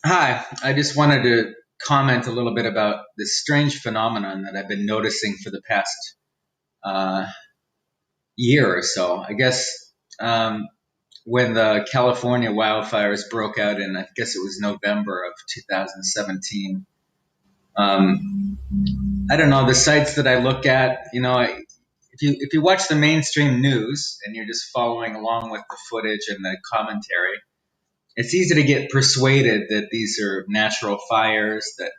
Hi, I just wanted to comment a little bit about this strange phenomenon that I've been noticing for the past uh, year or so. I guess um, when the California wildfires broke out in, I guess it was November of 2017. Um, I don't know, the sites that I look at, if you watch the mainstream news and you're just following along with the footage and the commentary, it's easy to get persuaded that these are natural fires, that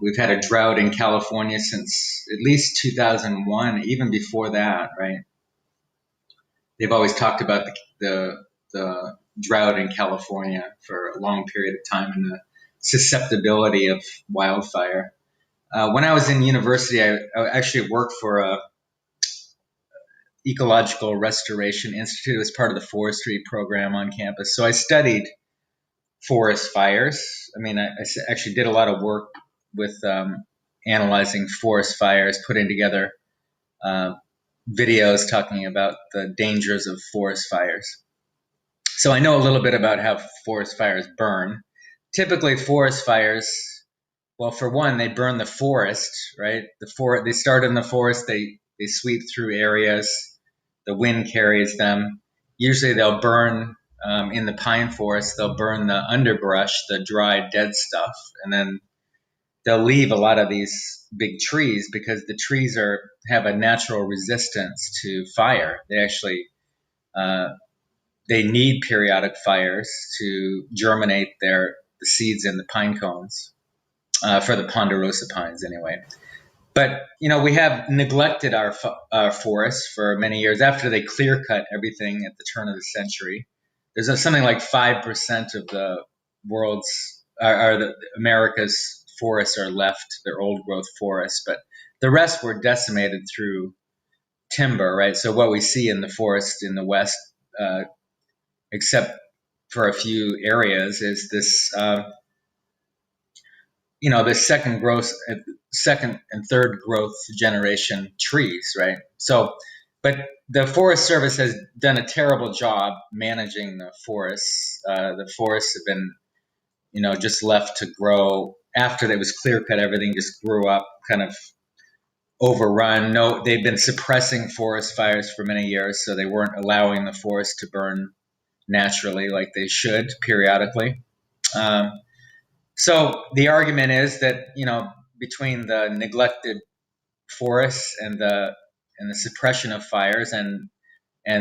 we've had a drought in California since at least 2001, even before that, right? They've always talked about the drought in California for a long period of time and the susceptibility of wildfire. When I was in university, I actually worked for a ecological restoration institute as part of the forestry program on campus. So I studied forest fires. I mean, I actually did a lot of work with analyzing forest fires, putting together uh, videos talking about the dangers of forest fires. So I know a little bit about how forest fires burn. Typically, forest fires, well, for one, they burn the forest, right? They start in the forest, they sweep through areas, the wind carries them. Usually, they'll burn in the pine forest. They'll burn the underbrush, the dry, dead stuff, and then they'll leave a lot of these big trees because the trees have a natural resistance to fire. Uh, they need periodic fires to germinate the seeds in the pine cones for the ponderosa pines anyway. But we have neglected our forests for many years. After they clear cut everything at the turn of the century, there's something like 5% of the world's or the America's forests are left. They're old growth forests, but the rest were decimated through timber, right? So what we see in the forest in the West, uh, except for a few areas, is this the second and third growth generation trees, right? So, but the Forest Service has done a terrible job managing the forests. The forests have been, just left to grow after it was clear cut. Everything just grew up, kind of overrun. No, they've been suppressing forest fires for many years, so they weren't allowing the forest to burn naturally like they should periodically. Um, So the argument is that between the neglected forests and the suppression of fires and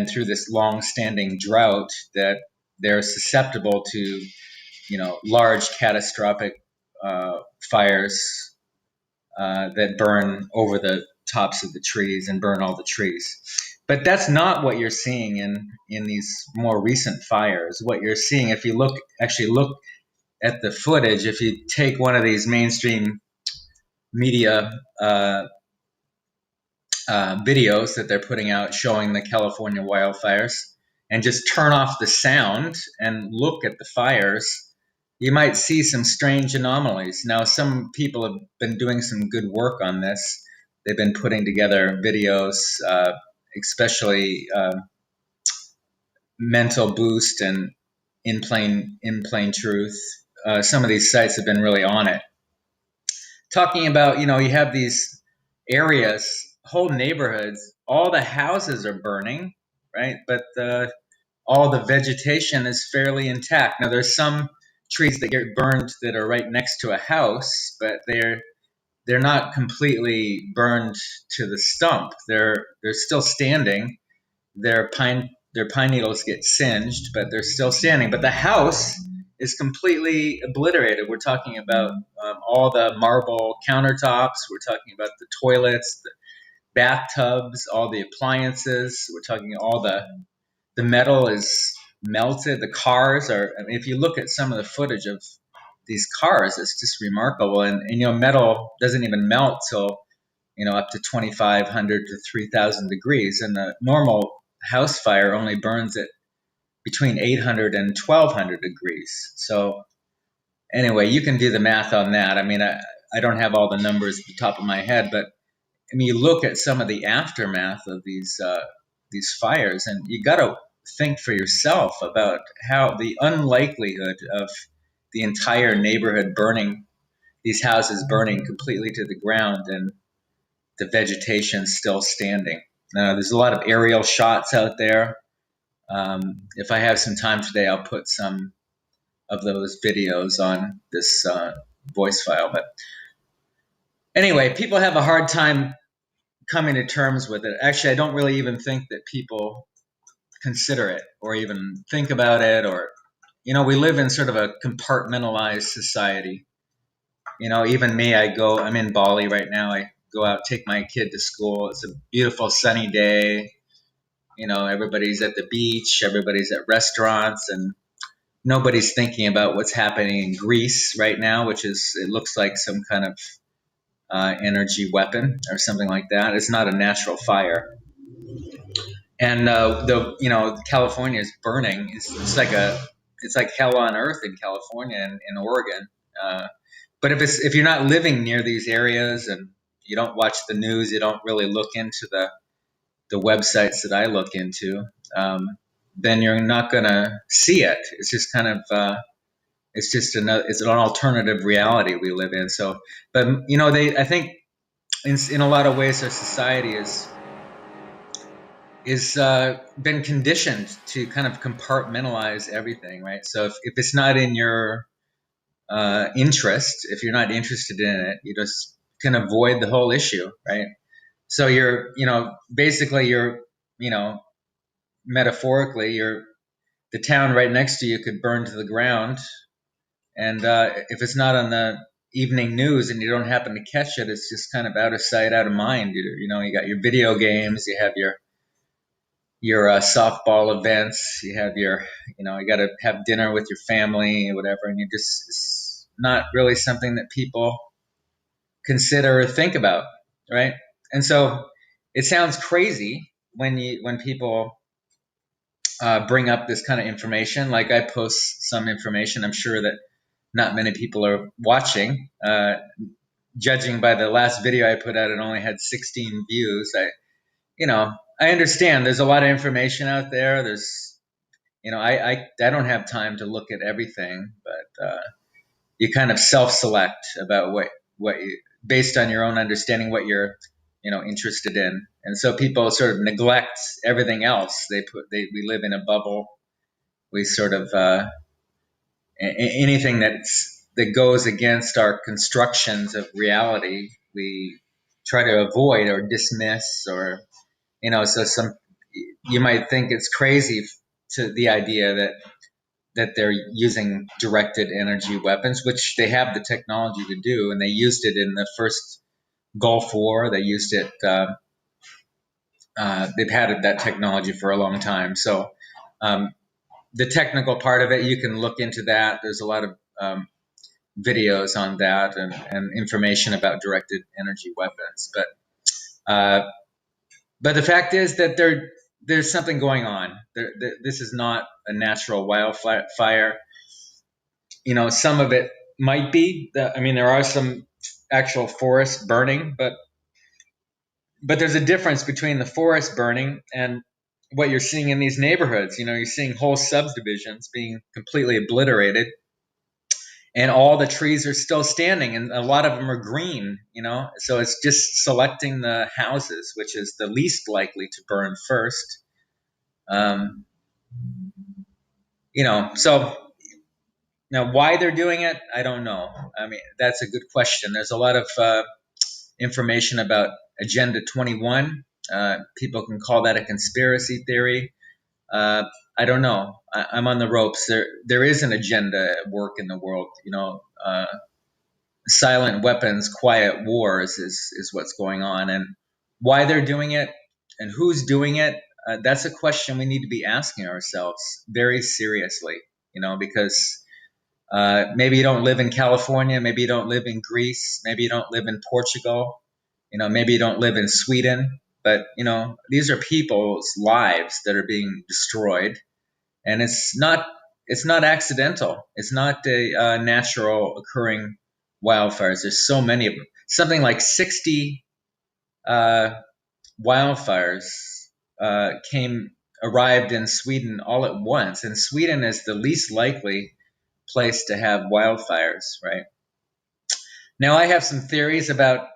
through this long-standing drought, that they're susceptible to large catastrophic fires that burn over the tops of the trees and burn all the trees. But that's not what you're seeing in these more recent fires. What you're seeing, if you look at the footage, if you take one of these mainstream media videos that they're putting out showing the California wildfires and just turn off the sound and look at the fires, you might see some strange anomalies. Now, some people have been doing some good work on this. They've been putting together videos, especially Mental Boost and In Plain Truth. Some of these sites have been really on it, talking about, you have these areas, whole neighborhoods, all the houses are burning, right? But all the vegetation is fairly intact. Now, there's some trees that get burned that are right next to a house, but they're not completely burned to the stump. They're still standing. Their pine needles get singed, but they're still standing. But the house is completely obliterated. We're talking about all the marble countertops. We're talking about the toilets, the bathtubs, all the appliances. We're talking all the metal is melted. The cars are. I mean, if you look at some of the footage of these cars, it's just remarkable. And metal doesn't even melt till up to 2,500 to 3,000 degrees, and the normal house fire only burns at between 800 and 1,200 degrees. So anyway, you can do the math on that. I mean, I don't have all the numbers at the top of my head, but I mean, you look at some of the aftermath of these fires, and you got to think for yourself about how the unlikelihood of the entire neighborhood burning, these houses burning completely to the ground, and the vegetation still standing. There's a lot of aerial shots out there. If I have some time today, I'll put some of those videos on this voice file. But anyway, people have a hard time coming to terms with it. Actually, I don't really even think that people consider it or even think about it. Or, we live in sort of a compartmentalized society. Even me, I'm in Bali right now. I go out, take my kid to school. It's a beautiful sunny day. Everybody's at the beach, everybody's at restaurants, and nobody's thinking about what's happening in Greece right now, it looks like some kind of energy weapon or something like that. It's not a natural fire. And California is burning. It's like hell on earth in California and in Oregon. But if you're not living near these areas and you don't watch the news, you don't really look into the websites that I look into, then you're not going to see it. It's just kind of it's an alternative reality we live in. So, but I think in a lot of ways our society is been conditioned to kind of compartmentalize everything, right? So if it's not in your interest, if you're not interested in it, you just can avoid the whole issue, right? So basically metaphorically, the town right next to you could burn to the ground, and if it's not on the evening news and you don't happen to catch it, it's just kind of out of sight, out of mind. You got your video games, you have your softball events, you have you got to have dinner with your family, whatever, and it's not really something that people consider or think about, right? And so it sounds crazy when people bring up this kind of information. Like, I post some information, I'm sure that not many people are watching. Judging by the last video I put out, it only had 16 views. I understand there's a lot of information out there. I don't have time to look at everything, but you kind of self-select about what you, based on your own understanding, what you're interested in. And so people sort of neglect everything else. We live in a bubble. We sort of anything that goes against our constructions of reality, we try to avoid or dismiss, or so you might think it's crazy to the idea that they're using directed energy weapons, which they have the technology to do, and they used it in the first Gulf War. They used it. They've had that technology for a long time. So the technical part of it, you can look into that. There's a lot of videos on that and information about directed energy weapons. But the fact is that there's something going on. This is not a natural wildfire. Some of it might be. There are some actual forests burning, but there's a difference between the forest burning and what you're seeing in these neighborhoods. You're seeing whole subdivisions being completely obliterated, and all the trees are still standing, and a lot of them are green. So it's just selecting the houses, which is the least likely to burn first. So now why they're doing it, I don't know. That's a good question. There's a lot of information about Agenda 21. People can call that a conspiracy theory. I don't know. I'm on the ropes. There is an agenda at work in the world. Silent weapons, quiet wars is what's going on, and why they're doing it and who's doing it. That's a question we need to be asking ourselves very seriously. Because maybe you don't live in California, maybe you don't live in Greece, maybe you don't live in Portugal, maybe you don't live in Sweden, but these are people's lives that are being destroyed, and it's not accidental. It's not a natural occurring wildfires. There's so many of them. Something like 60 wildfires arrived in Sweden all at once, and Sweden is the least likely place to have wildfires, right? Now, I have some theories about,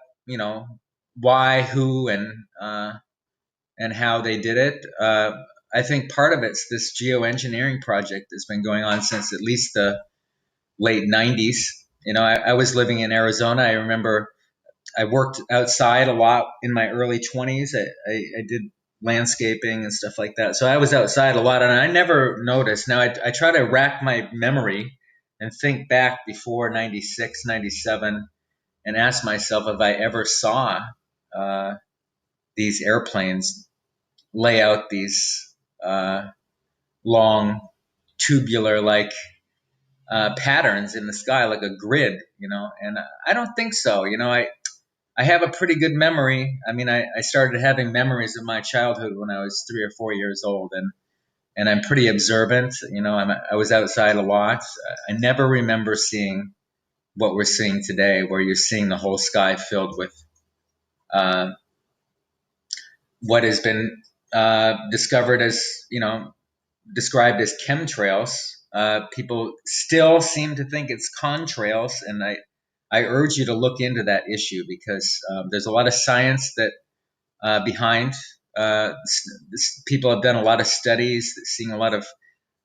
why, who, and how they did it. I think part of it's this geoengineering project that's been going on since at least the late 90s. I was living in Arizona. I remember I worked outside a lot in my early 20s. I did landscaping and stuff like that. So I was outside a lot, and I never noticed. Now, I try to rack my memory and think back before 96, 97, and ask myself if I ever saw uh, these airplanes lay out these long tubular like patterns in the sky, like a grid, and I don't think so. I have a pretty good memory. I mean, I started having memories of my childhood when I was 3 or 4 years old, and I'm pretty observant. I was outside a lot. I never remember seeing what we're seeing today, where you're seeing the whole sky filled with uh, what has been discovered as, described as chemtrails. People still seem to think it's contrails, and I urge you to look into that issue because there's a lot of science that behind. People have done a lot of studies, seeing a lot of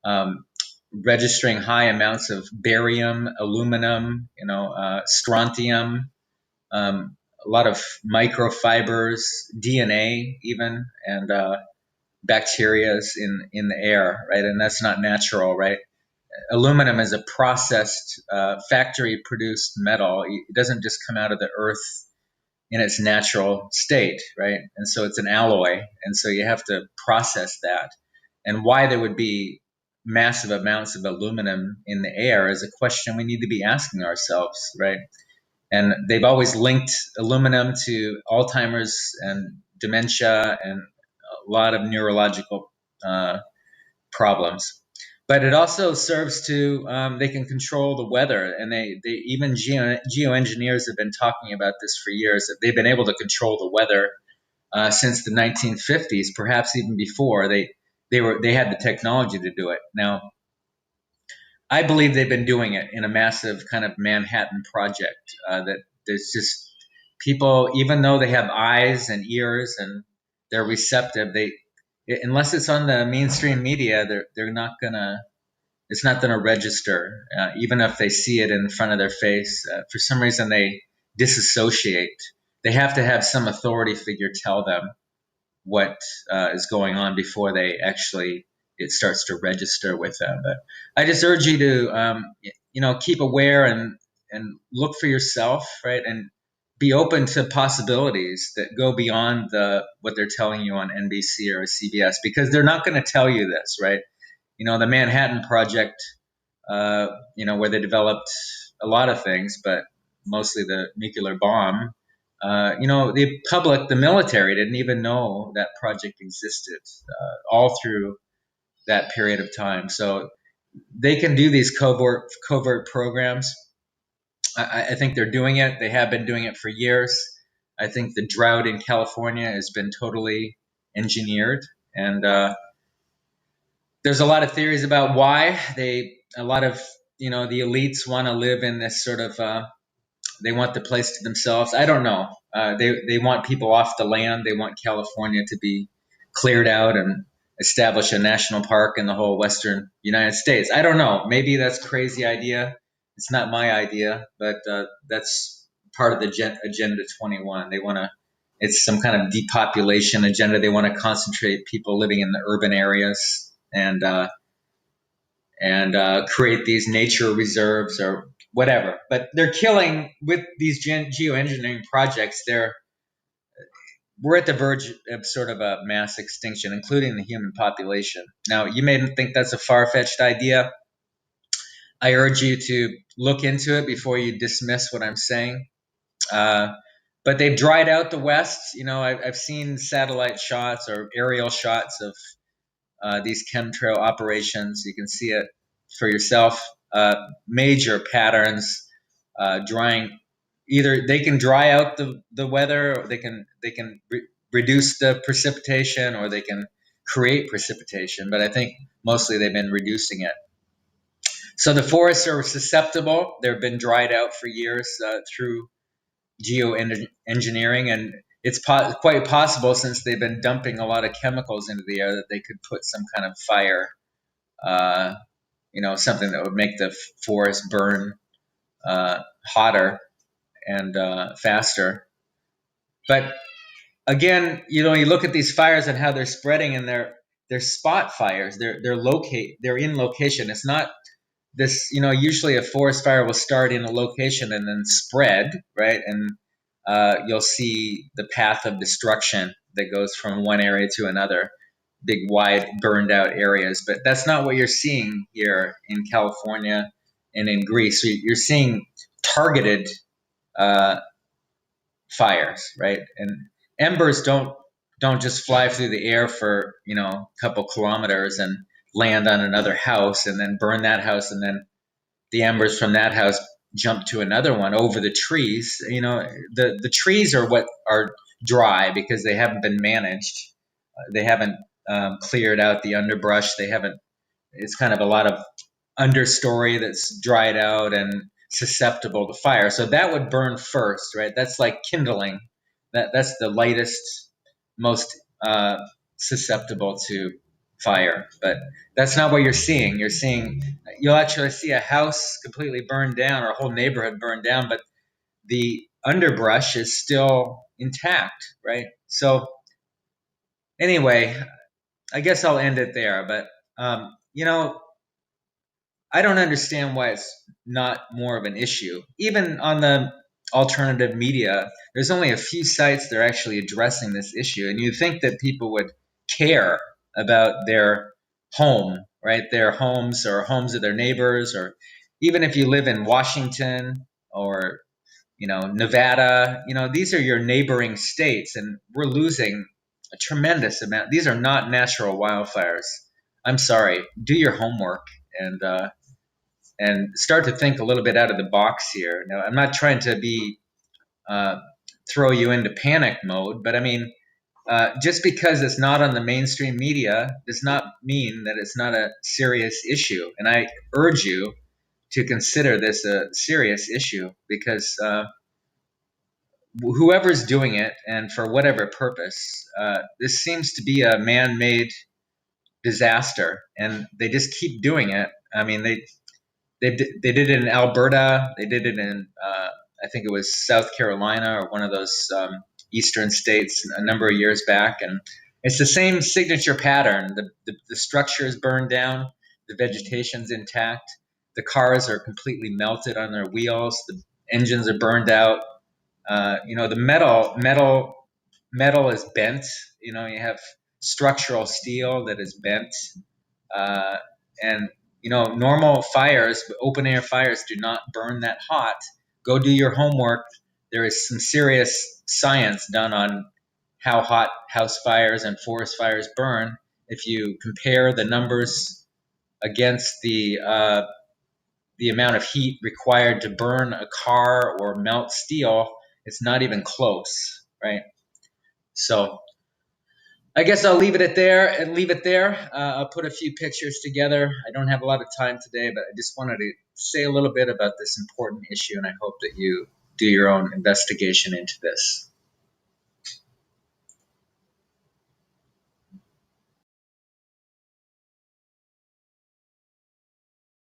um, registering high amounts of barium, aluminum, strontium, a lot of microfibers, DNA, even, and bacterias in the air, right? And that's not natural, right? Aluminum is a processed, factory-produced metal. It doesn't just come out of the earth in its natural state, right? And so it's an alloy, and so you have to process that. And why there would be massive amounts of aluminum in the air is a question we need to be asking ourselves, right? And they've always linked aluminum to Alzheimer's and dementia and a lot of neurological uh, problems. But it also serves to they can control the weather, and they even geoengineers have been talking about this for years. That they've been able to control the weather since the 1950s, perhaps even before. They had the technology to do it. Now, I believe they've been doing it in a massive kind of Manhattan project. That there's just people, even though they have eyes and ears and they're receptive, unless it's on the mainstream media, they're not gonna. It's not gonna register, even if they see it in front of their face. For some reason, they disassociate. They have to have some authority figure tell them what is going on before they actually it starts to register with them. But I just urge you to keep aware and look for yourself, right, and be open to possibilities that go beyond what they're telling you on NBC or CBS, because they're not going to tell you this, right? The Manhattan Project, where they developed a lot of things, but mostly the nuclear bomb. The public, the military, didn't even know that project existed all through that period of time. So they can do these covert programs. I think they're doing it. They have been doing it for years. I think the drought in California has been totally engineered, and there's a lot of theories about why a lot of the elites want to live in this sort of they want the place to themselves. I don't know. They want people off the land. They want California to be cleared out and establish a national park in the whole western United States. I don't know. Maybe that's a crazy idea. It's not my idea, but that's part of the Agenda 21. They want to. It's some kind of depopulation agenda. They want to concentrate people living in the urban areas and create these nature reserves or whatever. But they're killing with these geoengineering projects. We're at the verge of sort of a mass extinction, including the human population. Now, you may think that's a far-fetched idea. I urge you to look into it before you dismiss what I'm saying. But they've dried out the West. I've seen satellite shots or aerial shots of these chemtrail operations. You can see it for yourself. Major patterns drying. Either they can dry out the weather, or they can reduce the precipitation, or they can create precipitation. But I think mostly they've been reducing it. So the forests are susceptible. They've been dried out for years through geoengineering, and it's quite possible, since they've been dumping a lot of chemicals into the air, that they could put some kind of fire, uh, something that would make the forest burn hotter and faster. But again, you look at these fires and how they're spreading, and they're spot fires. They're in location. It's not this. Usually a forest fire will start in a location and then spread, right? And you'll see the path of destruction that goes from one area to another, big, wide, burned out areas. But that's not what you're seeing here in California and in Greece. So you're seeing targeted uh, fires, right? And embers don't just fly through the air for a couple kilometers and land on another house and then burn that house, and then the embers from that house jump to another one over the trees. The trees are what are dry because they haven't been managed. They haven't cleared out the underbrush. They haven't. It's kind of a lot of understory that's dried out and susceptible to fire. So that would burn first, right? That's like kindling. That's the lightest, most susceptible to fire. But that's not what you're seeing. You'll actually see a house completely burned down or a whole neighborhood burned down, but the underbrush is still intact, right? So anyway, I guess I'll end it there. But I don't understand why it's not more of an issue. Even on the alternative media, there's only a few sites that are actually addressing this issue. And you'd think that people would care about their home, right? Their homes or homes of their neighbors, or even if you live in Washington or Nevada, these are your neighboring states, and we're losing a tremendous amount. These are not natural wildfires. I'm sorry. Do your homework and start to think a little bit out of the box here. Now, I'm not trying to be throw you into panic mode, but I mean, just because it's not on the mainstream media does not mean that it's not a serious issue. And I urge you to consider this a serious issue, because whoever's doing it, and for whatever purpose, this seems to be a man-made disaster, and they just keep doing it. I mean, they did it in Alberta. They did it in I think it was South Carolina or one of those eastern states a number of years back, and it's the same signature pattern. The structure is burned down, the vegetation's intact, the cars are completely melted on their wheels, the engines are burned out. The metal is bent. You have structural steel that is bent, uh, and normal fires, open air fires, do not burn that hot. Go do your homework. There is some serious science done on how hot house fires and forest fires burn. If you compare the numbers against the amount of heat required to burn a car or melt steel, it's not even close, right? So I guess I'll leave it there. I'll put a few pictures together. I don't have a lot of time today, but I just wanted to say a little bit about this important issue, and I hope that you do your own investigation into this.